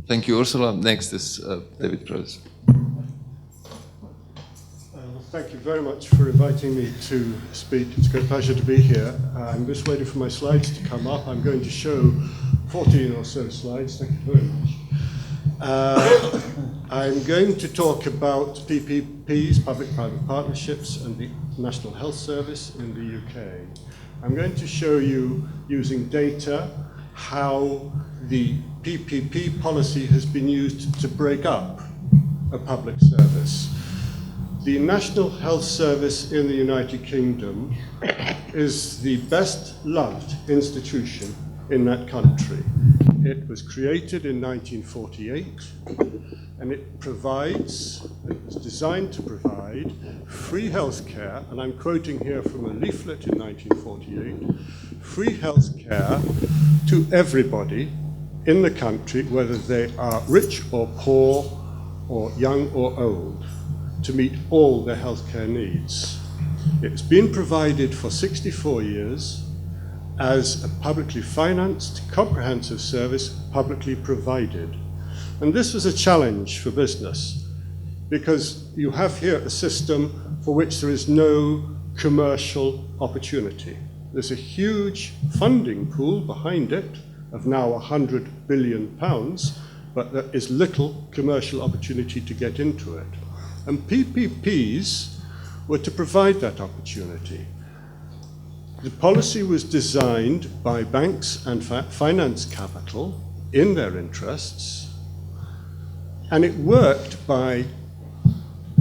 Thank you, Ursula. Next is David Prowse. Thank you very much for inviting me to speak. It's a great pleasure to be here. I'm just waiting for my slides to come up. I'm going to show 14 or so slides. Thank you very much. I'm going to talk about PPPs, public-private partnerships, and the National Health Service in the UK. I'm going to show you, using data, how the PPP policy has been used to break up a public service. The National Health Service in the United Kingdom is the best loved institution in that country. It was created in 1948, and it was designed to provide free health care, and I'm quoting here from a leaflet in 1948, free health care to everybody in the country, whether they are rich or poor, or young or old, to meet all their healthcare needs. It's been provided for 64 years as a publicly financed, comprehensive service, publicly provided. And this was a challenge for business, because you have here a system for which there is no commercial opportunity. There's a huge funding pool behind it of now £100 billion, but there is little commercial opportunity to get into it. And PPPs were to provide that opportunity. The policy was designed by banks and finance capital in their interests, and it worked by,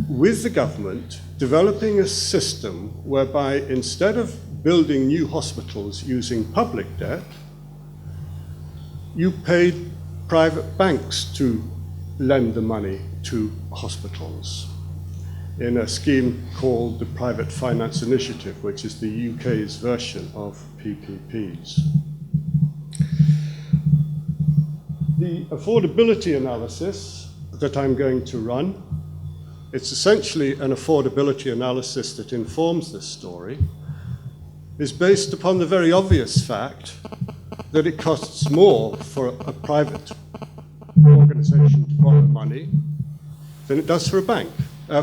with the government, developing a system whereby instead of building new hospitals using public debt, you paid private banks to lend the money to hospitals in a scheme called the Private Finance Initiative, which is the UK's version of PPPs. The affordability analysis that I'm going to run, it's essentially an affordability analysis that informs this story, is based upon the very obvious fact that it costs more for a private organization to borrow money than it does for a bank.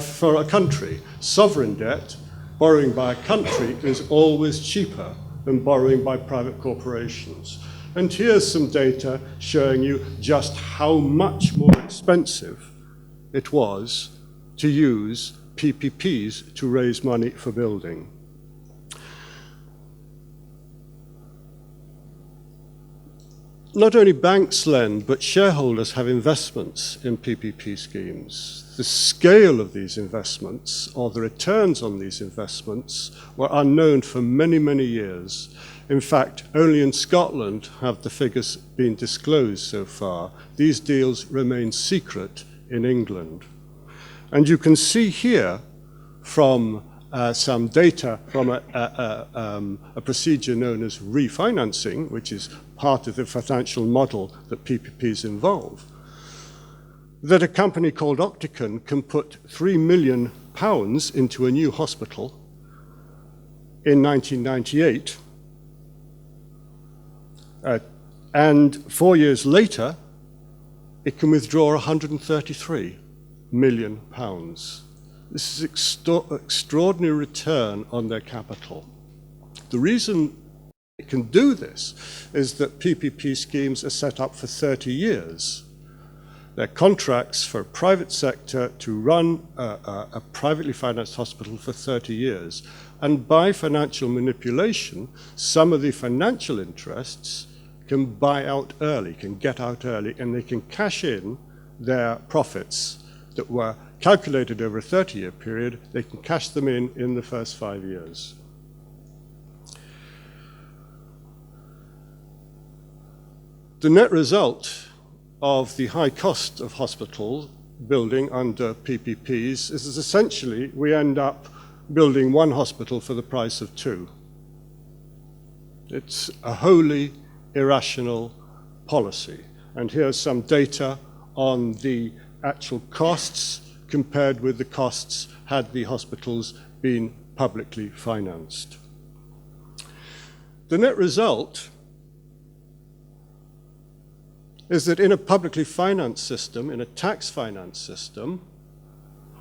For a country. Sovereign debt, borrowing by a country, is always cheaper than borrowing by private corporations. And here's some data showing you just how much more expensive it was to use PPPs to raise money for building. Not only banks lend, but shareholders have investments in PPP schemes. The scale of these investments, or the returns on these investments, were unknown for many, many years. In fact, only in Scotland have the figures been disclosed so far. These deals remain secret in England. And you can see here from some data from a procedure known as refinancing, which is part of the financial model that PPPs involve, that a company called Octagon can put £3 million into a new hospital in 1998, and 4 years later, it can withdraw £133 million. This is extraordinary return on their capital. The reason it can do this is that PPP schemes are set up for 30 years. They're contracts for a private sector to run a privately financed hospital for 30 years. And by financial manipulation, some of the financial interests can buy out early, can get out early, and they can cash in their profits that were calculated over a 30-year period. They can cash them in the first 5 years. The net result of the high cost of hospital building under PPPs is essentially we end up building one hospital for the price of two. It's a wholly irrational policy. And here's some data on the actual costs compared with the costs had the hospitals been publicly financed. The net result is that in a publicly financed system, in a tax finance system,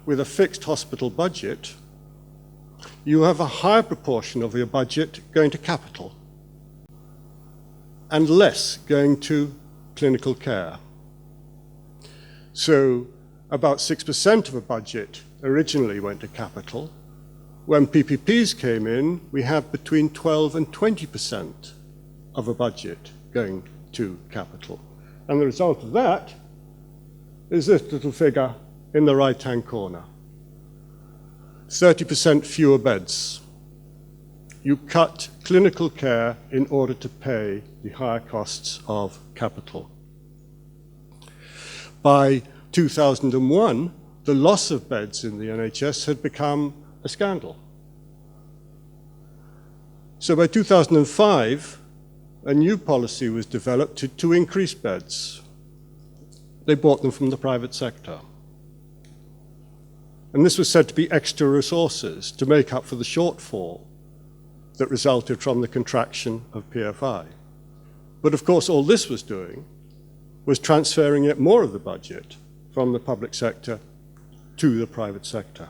with a fixed hospital budget, you have a higher proportion of your budget going to capital and less going to clinical care. So about 6% of a budget originally went to capital. When PPPs came in, we have between 12 and 20% of a budget going to capital. And the result of that is this little figure in the right-hand corner. 30% fewer beds. You cut clinical care in order to pay the higher costs of capital. By 2001, the loss of beds in the NHS had become a scandal. So by 2005, a new policy was developed to increase beds. They bought them from the private sector. And this was said to be extra resources to make up for the shortfall that resulted from the contraction of PFI. But of course, all this was doing was transferring yet more of the budget from the public sector to the private sector.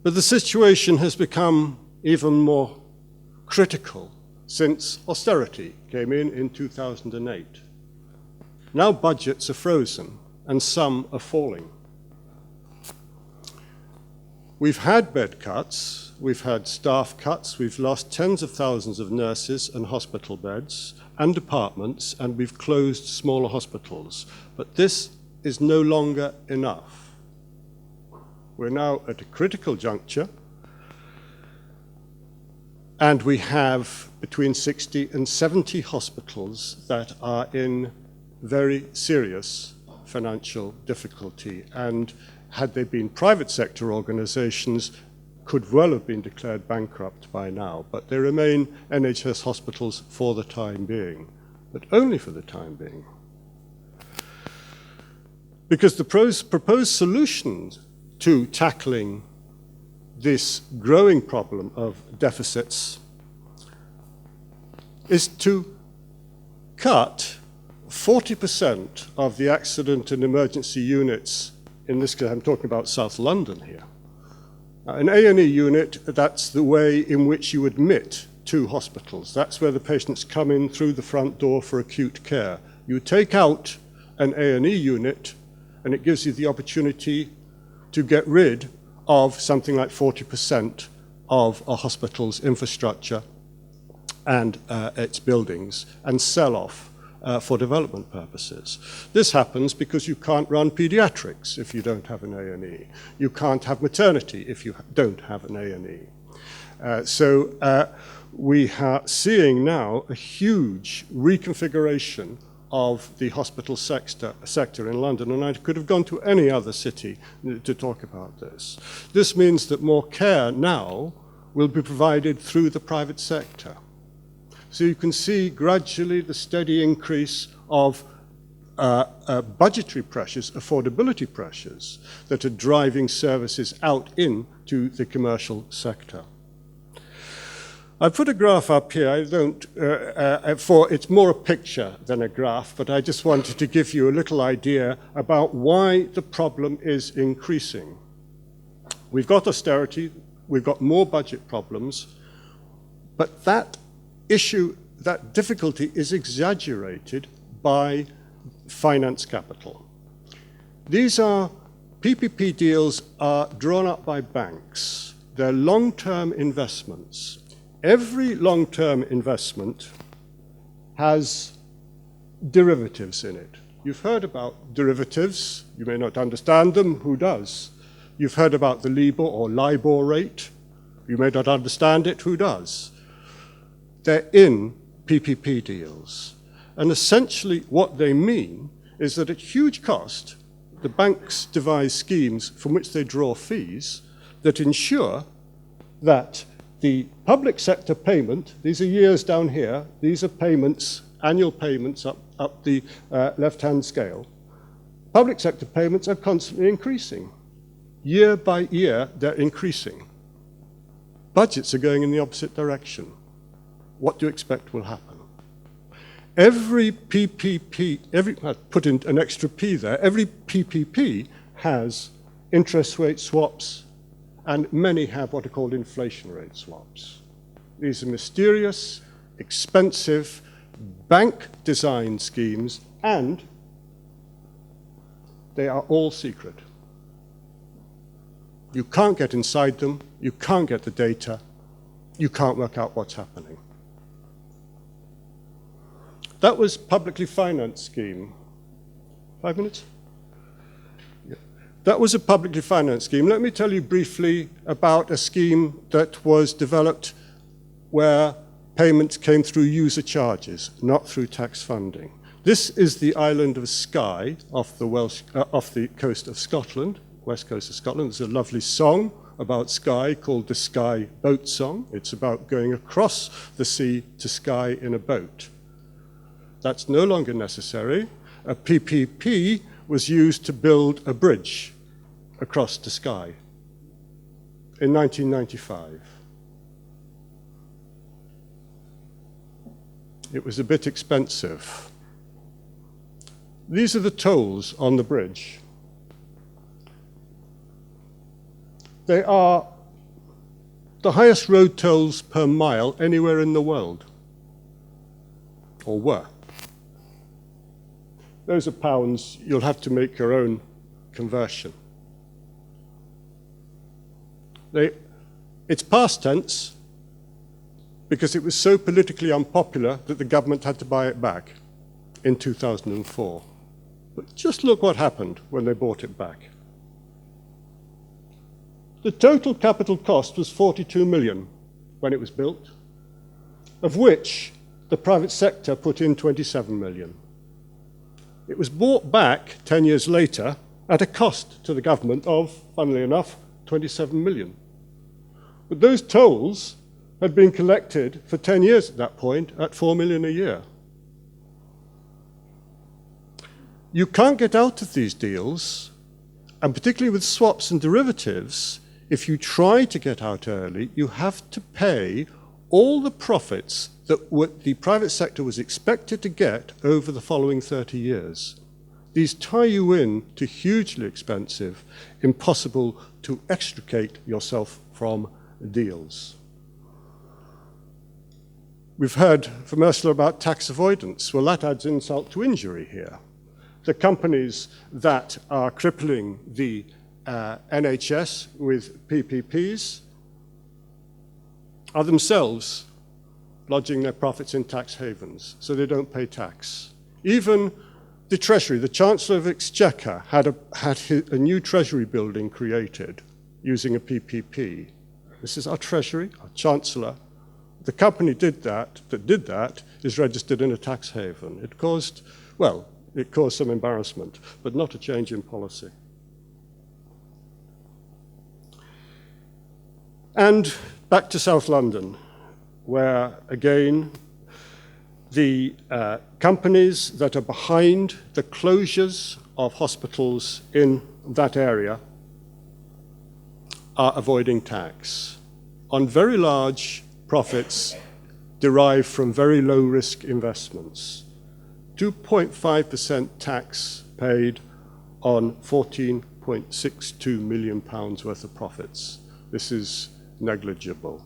But the situation has become even more critical since austerity came in 2008. Now budgets are frozen and some are falling. We've had bed cuts, we've had staff cuts, we've lost tens of thousands of nurses and hospital beds and departments, and we've closed smaller hospitals. But this is no longer enough. We're now at a critical juncture, and we have between 60 and 70 hospitals that are in very serious financial difficulty, and had they been private sector organizations, could well have been declared bankrupt by now, but they remain NHS hospitals for the time being, but only for the time being. Because the proposed solutions to tackling this growing problem of deficits is to cut 40% of the accident and emergency units. In this case, I'm talking about South London here. An A&E unit, that's the way in which you admit to hospitals. That's where the patients come in through the front door for acute care. You take out an A&E unit, and it gives you the opportunity to get rid of something like 40% of a hospital's infrastructure and its buildings, and sell off for development purposes. This happens because you can't run pediatrics if you don't have an A&E. You can't have maternity if you don't have an A&E. So we are seeing now a huge reconfiguration of the hospital sector in London, and I could have gone to any other city to talk about this. This means that more care now will be provided through the private sector. So you can see gradually the steady increase of budgetary pressures, affordability pressures, that are driving services out into the commercial sector. I put a graph up here. I don't, it's more a picture than a graph, but I just wanted to give you a little idea about why the problem is increasing. We've got austerity, we've got more budget problems, but that issue, that difficulty is exaggerated by finance capital. These are, PPP deals are drawn up by banks. They're long-term investments. Every long-term investment has derivatives in it. You've heard about derivatives. You may not understand them. Who does? You've heard about the LIBOR rate. You may not understand it. Who does? They're in PPP deals. And essentially what they mean is that at huge cost, the banks devise schemes from which they draw fees that ensure that the public sector payment, these are years down here, these are payments, annual payments up the left-hand scale. Public sector payments are constantly increasing. Year by year, they're increasing. Budgets are going in the opposite direction. What do you expect will happen? Every PPP, I put in an extra P there, every PPP has interest rate swaps, and many have what are called inflation rate swaps. These are mysterious, expensive, bank-designed schemes, and they are all secret. You can't get inside them, you can't get the data, you can't work out what's happening. That was publicly financed scheme. 5 minutes? Yeah. That was a publicly financed scheme. Let me tell you briefly about a scheme that was developed where payments came through user charges, not through tax funding. This is the island of Skye off the coast of Scotland, west coast of Scotland. There's a lovely song about Skye called the Skye Boat Song. It's about going across the sea to Skye in a boat. That's no longer necessary. A PPP was used to build a bridge across to Skye in 1995. It was a bit expensive. These are the tolls on the bridge. They are the highest road tolls per mile anywhere in the world, or were. Those are pounds. You'll have to make your own conversion. It's past tense because it was so politically unpopular that the government had to buy it back in 2004. But just look what happened when they bought it back. The total capital cost was 42 million when it was built, of which the private sector put in 27 million. It was bought back 10 years later at a cost to the government of, funnily enough, 27 million. But those tolls had been collected for 10 years at that point at 4 million a year. You can't get out of these deals, and particularly with swaps and derivatives, if you try to get out early, you have to pay all the profits that the private sector was expected to get over the following 30 years. These tie you in to hugely expensive, impossible to extricate yourself from deals. We've heard from Ursula about tax avoidance. Well, that adds insult to injury here. The companies that are crippling the NHS with PPPs are themselves lodging their profits in tax havens, so they don't pay tax. Even the Treasury, the Chancellor of Exchequer, had a new Treasury building created using a PPP. This is our Treasury, our Chancellor. The company that did that is registered in a tax haven. It caused some embarrassment, but not a change in policy. And back to South London, where, again, the companies that are behind the closures of hospitals in that area are avoiding tax on very large profits derived from very low-risk investments. 2.5% tax paid on £14.62 million worth of profits. This is negligible.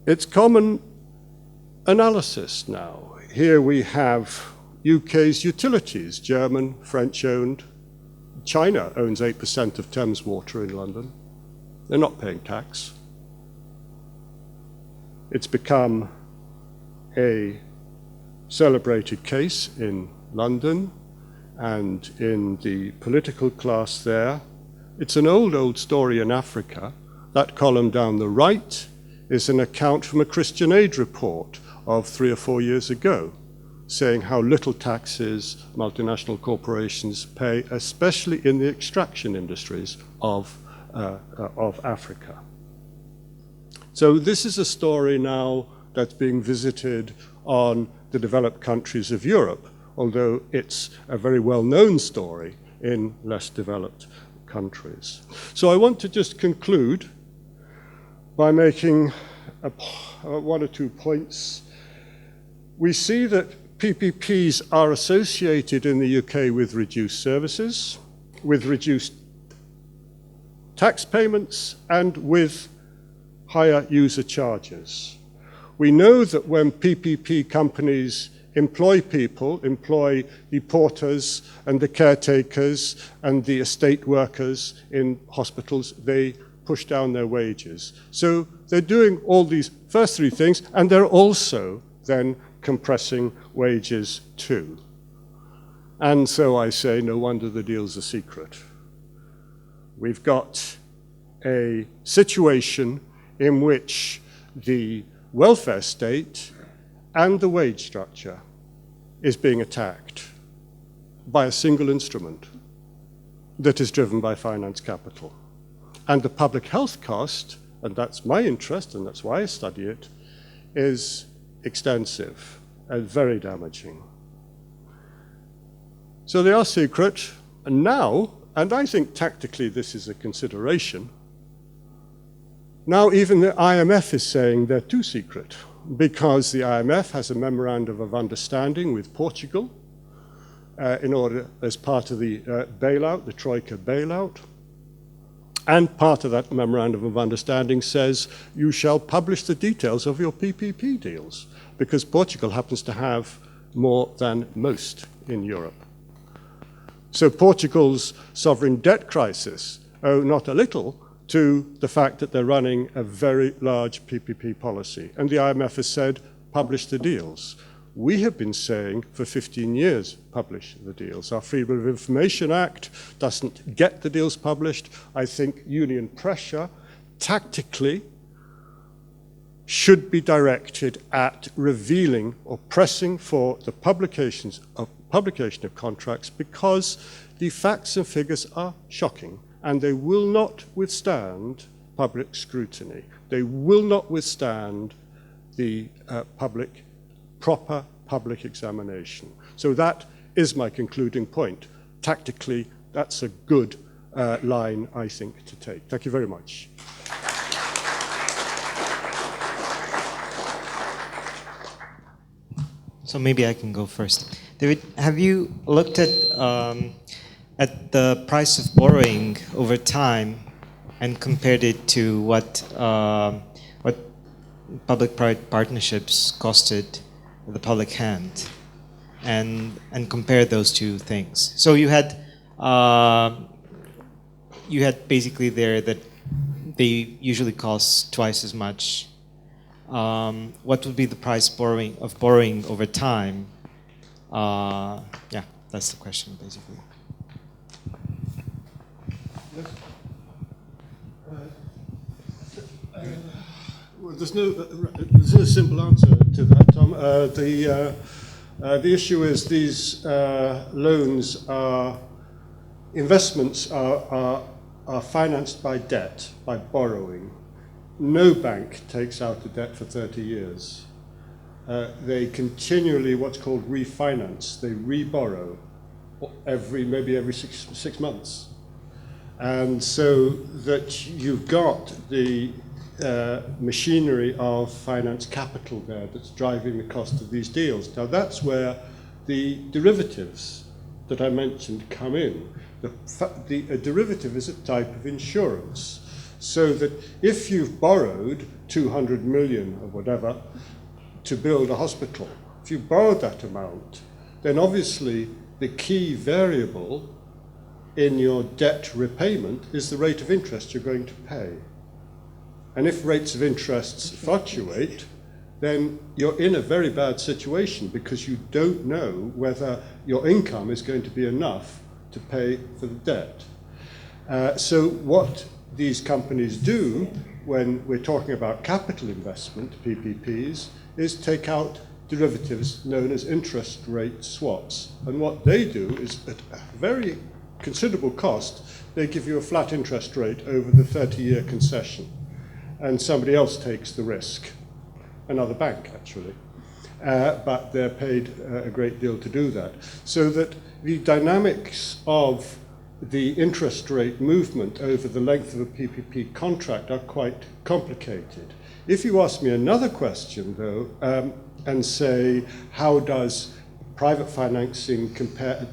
It's common analysis now. Here we have UK's utilities, German, French-owned. China owns 8% of Thames Water in London. They're not paying tax. It's become a celebrated case in London and in the political class there. It's an old story in Africa. That column down the right is an account from a Christian Aid report of 3 or 4 years ago, saying how little taxes multinational corporations pay, especially in the extraction industries of Africa. So this is a story now that's being visited on the developed countries of Europe, although it's a very well-known story in less developed countries. So I want to just conclude by making one or two points. We see that PPPs are associated in the UK with reduced services, with reduced tax payments, and with higher user charges. We know that when PPP companies employ people, employ the porters and the caretakers and the estate workers in hospitals, they push down their wages. So they're doing all these first three things, and they're also then compressing wages too. And so I say, no wonder the deal's a secret. We've got a situation in which the welfare state and the wage structure is being attacked by a single instrument that is driven by finance capital. And the public health cost, and that's my interest, and that's why I study it, is extensive and very damaging. So they are secret, and now, and I think tactically this is a consideration, now even the IMF is saying they're too secret, because the IMF has a memorandum of understanding with Portugal in order, as part of the bailout, the Troika bailout. And part of that memorandum of understanding says you shall publish the details of your PPP deals, because Portugal happens to have more than most in Europe. So Portugal's sovereign debt crisis owe not a little to the fact that they're running a very large PPP policy. And the IMF has said, publish the deals. We have been saying for 15 years, publish the deals. Our Freedom of Information Act doesn't get the deals published. I think union pressure, tactically, should be directed at revealing or pressing for the publication of contracts, because the facts and figures are shocking, and they will not withstand public scrutiny. They will not withstand the proper public examination. So that is my concluding point. Tactically, that's a good line, I think, to take. Thank you very much. So maybe I can go first. David, have you looked at the price of borrowing over time and compared it to what public-private partnerships costed the public hand, and compare those two things? So you had basically there that they usually cost twice as much. What would be the price of borrowing over time? Yeah, that's the question basically. Well, there's no simple answer to that, Tom. The issue is these loans are, investments are financed by debt, by borrowing. No bank takes out the debt for 30 years. They continually, what's called refinance, they reborrow maybe every six months. And so that you've got the machinery of finance capital there that's driving the cost of these deals. Now that's where the derivatives that I mentioned come in. A derivative is a type of insurance, so that if you've borrowed 200 million or whatever to build a hospital, if you borrowed that amount, then obviously the key variable in your debt repayment is the rate of interest you're going to pay. And if rates of interest fluctuate, then you're in a very bad situation, because you don't know whether your income is going to be enough to pay for the debt. So what these companies do when we're talking about capital investment, PPPs, is take out derivatives known as interest rate swaps. And what they do is, at a very considerable cost, they give you a flat interest rate over the 30-year concession. And somebody else takes the risk, another bank actually, but they're paid a great deal to do that. So that the dynamics of the interest rate movement over the length of a PPP contract are quite complicated. If you ask me another question, though, and say, how does private financing compare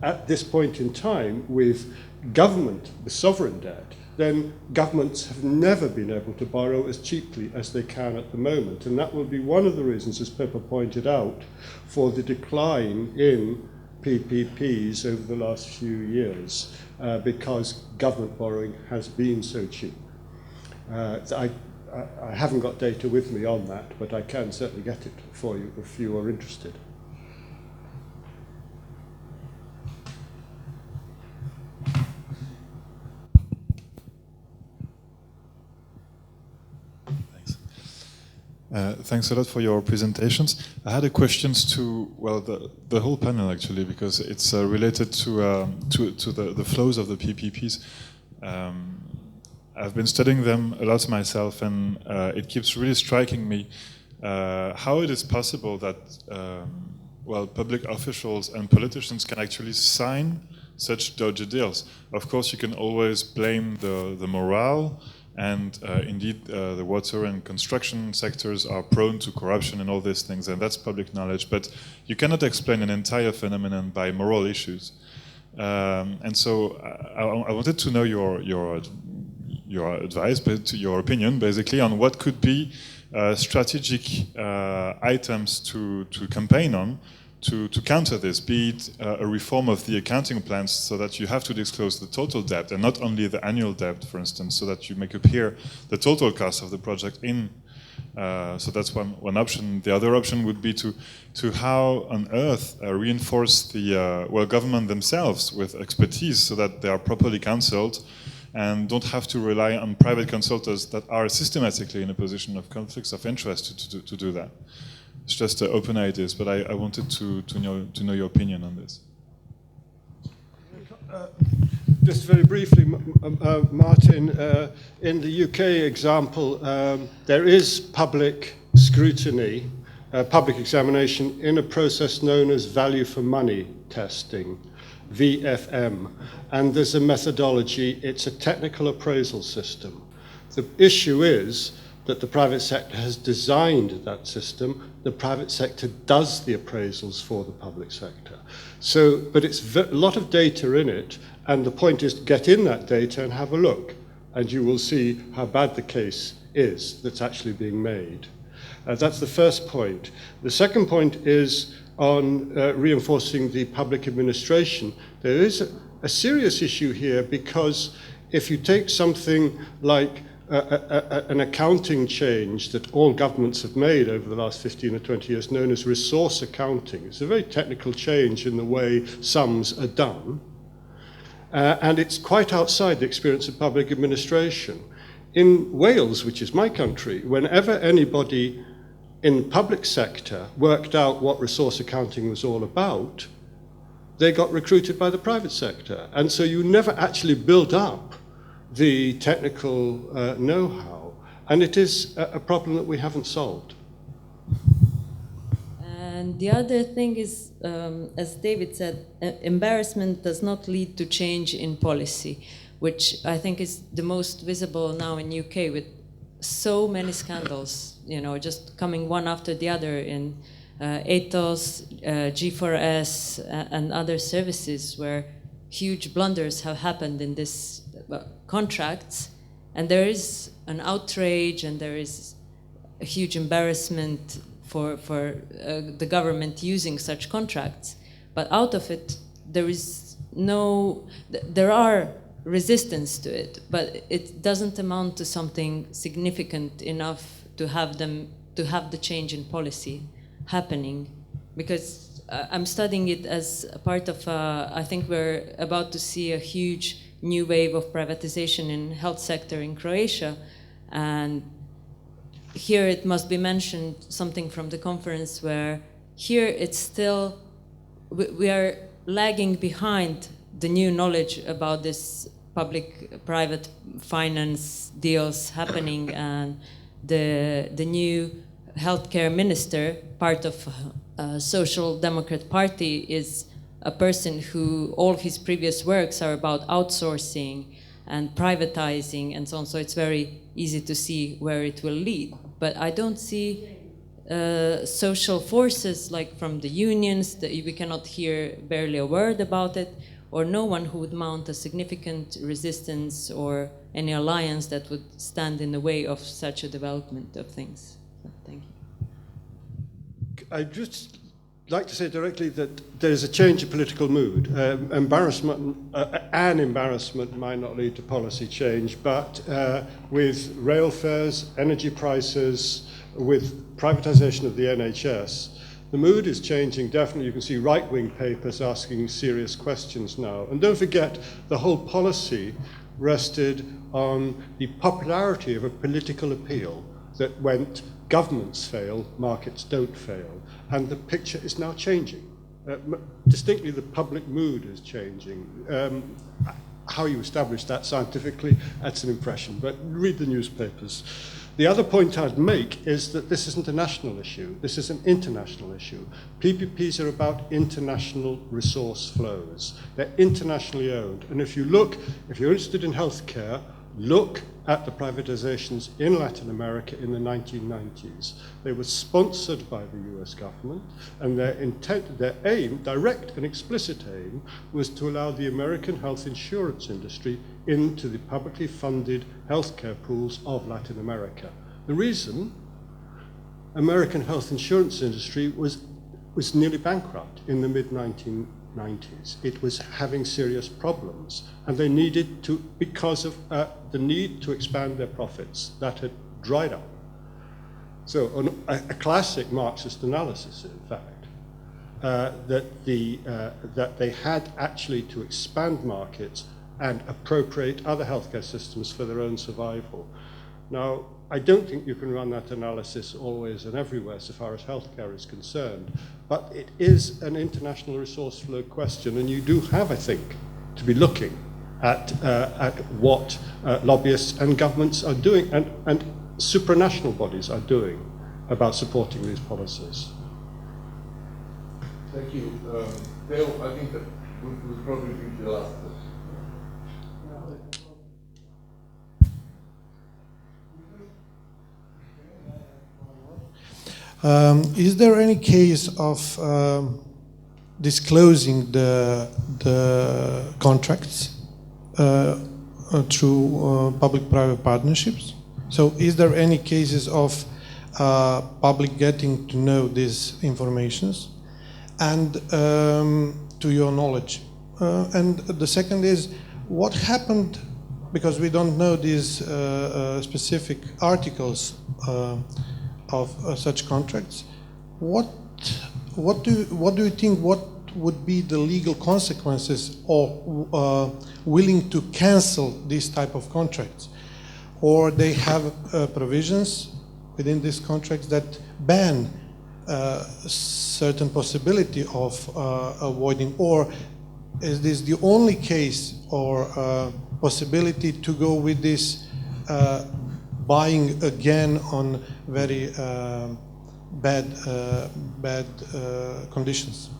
at this point in time with government, the sovereign debt, then governments have never been able to borrow as cheaply as they can at the moment. And that will be one of the reasons, as Pippa pointed out, for the decline in PPPs over the last few years, because government borrowing has been so cheap. I haven't got data with me on that, but I can certainly get it for you if you are interested. Thanks a lot for your presentations. I had a questions to, well, the whole panel actually, because it's related to the flows of the PPPs. I've been studying them a lot myself, and it keeps really striking me how it is possible that, well, public officials and politicians can actually sign such dodgy deals. Of course, you can always blame the morale, and indeed the water and construction sectors are prone to corruption and all these things, and that's public knowledge, but you cannot explain an entire phenomenon by moral issues. And so I wanted to know your advice, but your opinion basically on what could be strategic items to campaign on to counter this, be it a reform of the accounting plans so that you have to disclose the total debt and not only the annual debt, for instance, so that you make appear the total cost of the project in. So that's one option. The other option would be to how on earth reinforce the well, government themselves with expertise so that they are properly counseled and don't have to rely on private consultants that are systematically in a position of conflicts of interest to do that. It's just open ideas, but I wanted to know your opinion on this. Just very briefly, Martin, in the UK example, there is public scrutiny, public examination in a process known as value for money testing, VFM, and there's a methodology. It's a technical appraisal system. The issue is that the private sector has designed that system. The private sector does the appraisals for the public sector. So, but it's a lot of data in it, and the point is to get in that data and have a look, and you will see how bad the case is that's actually being made. That's the first point. The second point is on reinforcing the public administration. There is a serious issue here, because if you take something like an accounting change that all governments have made over the last 15 or 20 years, known as resource accounting. It's a very technical change in the way sums are done, and it's quite outside the experience of public administration. In Wales, which is my country, whenever anybody in the public sector worked out what resource accounting was all about, they got recruited by the private sector. And so you never actually build up the technical know-how, and it is a problem that we haven't solved. And the other thing is, as David said, embarrassment does not lead to change in policy, which I think is the most visible now in UK with so many scandals, you know, just coming one after the other in Ethos, G4S, and other services where huge blunders have happened in this contracts, and there is an outrage and there is a huge embarrassment for the government using such contracts. But out of it, there are resistance to it, but it doesn't amount to something significant enough to have the change in policy happening. Because I'm studying it as a part of, I think we're about to see a huge new wave of privatization in health sector in Croatia, and here it must be mentioned something from the conference where here it's still, we are lagging behind the new knowledge about this public-private finance deals happening, and the new healthcare minister, part of Social Democrat Party, is a person who all his previous works are about outsourcing and privatizing and so on, so it's very easy to see where it will lead. but I don't see social forces like from the unions, that we cannot hear barely a word about it, or no one who would mount a significant resistance or any alliance that would stand in the way of such a development of things. Thank you. I'd just like to say directly that there's a change in political mood. An embarrassment might not lead to policy change, but with rail fares, energy prices, with privatization of the NHS, the mood is changing, definitely. You can see right-wing papers asking serious questions now. And don't forget, the whole policy rested on the popularity of a political appeal that went, governments fail, markets don't fail. And the picture is now changing. Distinctly, the public mood is changing. How you establish that scientifically, that's an impression, but read the newspapers. The other point I'd make is that this isn't a national issue, this is an international issue. PPPs are about international resource flows. They're internationally owned. And if you're interested in healthcare, look at the privatizations in Latin America in the 1990s. They were sponsored by the US government, and their aim, direct and explicit aim, was to allow the American health insurance industry into the publicly funded healthcare pools of Latin America. The reason American health insurance industry was nearly bankrupt in the mid-1990s. It was having serious problems, and they needed to, because of the need to expand their profits, that had dried up. So a classic Marxist analysis, in fact, that they had actually to expand markets and appropriate other healthcare systems for their own survival. Now, I don't think you can run that analysis always and everywhere so far as healthcare is concerned, but it is an international resource flow question, and you do have, I think, to be looking at what lobbyists and governments are doing and supranational bodies are doing about supporting these policies. Thank you. Dale, I think that would probably be the last question. Is there any case of disclosing the contracts through public-private partnerships? So is there any cases of public getting to know these informations? And to your knowledge. And the second is, what happened, because we don't know these specific articles of such contracts, what do you think, what would be the legal consequences of willing to cancel these type of contracts? Or they have provisions within these contracts that ban certain possibility of avoiding, or is this the only case or possibility to go with this buying again on very bad conditions?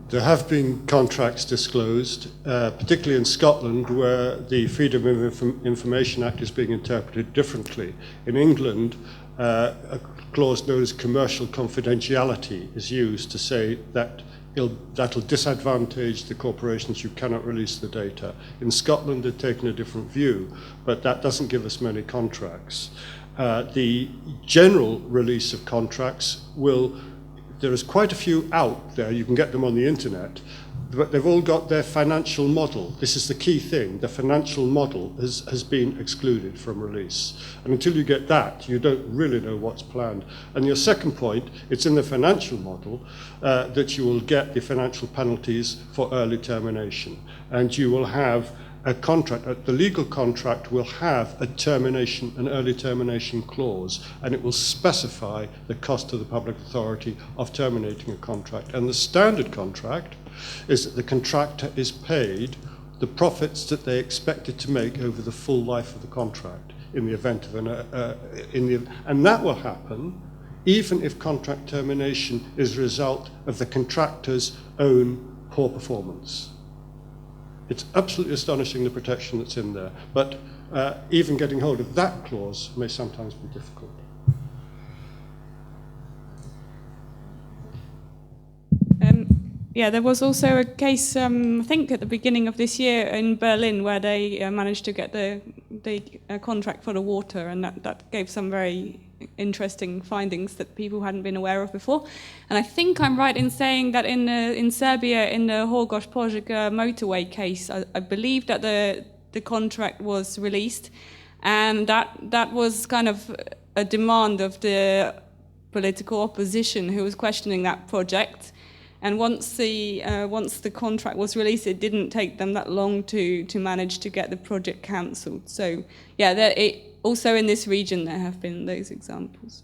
There have been contracts disclosed, particularly in Scotland, where the Freedom of Information Act is being interpreted differently. In England, a clause known as commercial confidentiality is used to say that that'll disadvantage the corporations, you cannot release the data. In Scotland, they've taken a different view, but that doesn't give us many contracts. The general release of contracts there is quite a few out there, you can get them on the internet, but they've all got their financial model. This is the key thing. The financial model has been excluded from release. And until you get that, you don't really know what's planned. And your second point, it's in the financial model that you will get the financial penalties for early termination. And you will have a contract, the legal contract will have an early termination clause, and it will specify the cost to the public authority of terminating a contract. And the standard contract is that the contractor is paid the profits that they expected to make over the full life of the contract in the event of and that will happen even if contract termination is a result of the contractor's own poor performance. It's absolutely astonishing the protection that's in there, but even getting hold of that clause may sometimes be difficult. Yeah, there was also a case, I think at the beginning of this year in Berlin, where they managed to get the contract for the water, and that gave some very interesting findings that people hadn't been aware of before. And I think I'm right in saying that in Serbia, in the Horgoš-Požega motorway case, I believe that the contract was released, and that was kind of a demand of the political opposition who was questioning that project. And once the contract was released, it didn't take them that long to manage to get the project cancelled. So yeah, also in this region there have been those examples.